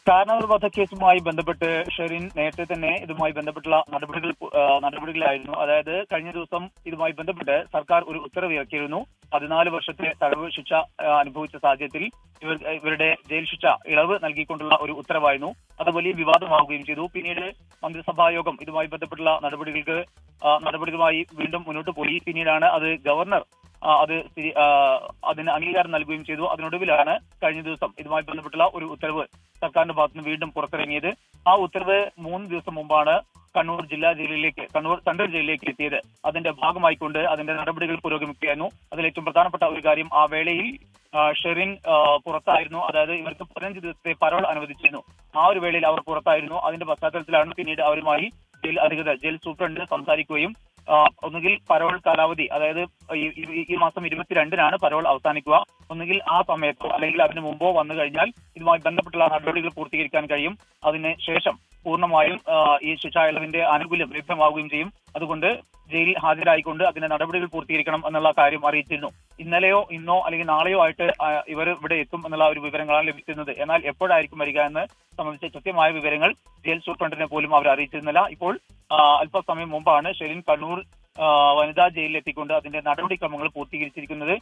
കാരണവർ വധക്കേസുമായി ബന്ധപ്പെട്ട് ഷെറിൻ നേരത്തെ തന്നെ ഇതുമായി ബന്ധപ്പെട്ടുള്ള നടപടികളായിരുന്നു. അതായത് കഴിഞ്ഞ ദിവസം ഇതുമായി ബന്ധപ്പെട്ട് സർക്കാർ ഒരു ഉത്തരവ് ഇറക്കിയിരുന്നു. 14 വർഷത്തെ തടവ് ശിക്ഷ അനുഭവിച്ച സാഹചര്യത്തിൽ ഇവരുടെ ജയിൽ ശിക്ഷ ഇളവ് നൽകിക്കൊണ്ടുള്ള ഒരു ഉത്തരവായിരുന്നു. അത് വലിയ വിവാദമാവുകയും ചെയ്തു. പിന്നീട് മന്ത്രിസഭാ യോഗം ഇതുമായി ബന്ധപ്പെട്ടുള്ള നടപടികളുമായി വീണ്ടും മുന്നോട്ട് പോയി. പിന്നീടാണ് അത് ഗവർണർ അതിന് അംഗീകാരം നൽകുകയും ചെയ്തു. അതിനൊടുവിലാണ് കഴിഞ്ഞ ദിവസം ഇതുമായി ബന്ധപ്പെട്ടുള്ള ഒരു ഉത്തരവ് സർക്കാരിന്റെ ഭാഗത്തുനിന്ന് വീണ്ടും പുറത്തിറങ്ങിയത്. ആ ഉത്തരവ് 3 ദിവസം മുമ്പാണ് കണ്ണൂർ സെൻട്രൽ ജയിലിലേക്ക് എത്തിയത്. അതിന്റെ ഭാഗമായിക്കൊണ്ട് അതിന്റെ നടപടികൾ പുരോഗമിക്കുകയായിരുന്നു. അതിൽ ഏറ്റവും പ്രധാനപ്പെട്ട ഒരു കാര്യം, ആ വേളയിൽ ഷെറിൻ പുറത്തായിരുന്നു. അതായത് ഇവർക്ക് 15 ദിവസത്തെ പരോൾ അനുവദിച്ചിരുന്നു. ആ ഒരു വേളയിൽ അവർ പുറത്തായിരുന്നു. അതിന്റെ പശ്ചാത്തലത്തിലാണ് പിന്നീട് അവരുമായി ജയിൽ അധികൃതർ, ജയിൽ സൂപ്രണ്ട് സംസാരിക്കുകയും ഒന്നുകിൽ പരോൾ കാലാവധി, അതായത് ഈ മാസം 22-നാണ് പരോൾ അവസാനിക്കുക. ഒന്നുകിൽ ആ സമയത്തോ അല്ലെങ്കിൽ അതിനു മുമ്പോ വന്നു കഴിഞ്ഞാൽ ഇതുമായി ബന്ധപ്പെട്ടുള്ള നടപടികൾ പൂർത്തീകരിക്കാൻ കഴിയും. അതിന് ശേഷം പൂർണ്ണമായും ഈ ശിക്ഷാ ഇളവിന്റെ ആനുകൂല്യം ലഭ്യമാവുകയും ചെയ്യും. അതുകൊണ്ട് ജയിലിൽ ഹാജരായിക്കൊണ്ട് അതിന്റെ നടപടികൾ പൂർത്തീകരിക്കണം എന്നുള്ള കാര്യം അറിയിച്ചിരുന്നു. ഇന്നലെയോ ഇന്നോ അല്ലെങ്കിൽ നാളെയോ ആയിട്ട് ഇവർ ഇവിടെ എത്തും എന്നുള്ള ഒരു വിവരങ്ങളാണ് ലഭിച്ചിരുന്നത്. എന്നാൽ എപ്പോഴായിരിക്കും വരിക എന്ന് സംബന്ധിച്ച കൃത്യമായ വിവരങ്ങൾ ജയിൽ സൂപ്രണ്ടിനെ പോലും അവർ അറിയിച്ചിരുന്നില്ല. ഇപ്പോൾ അല്പസമയം മുമ്പാണ് ഷെറിൻ കണ്ണൂർ വനിതാ ജയിലിൽ എത്തിക്കൊണ്ട് അതിന്റെ നടപടിക്രമങ്ങൾ പൂർത്തീകരിച്ചിരിക്കുന്നത്.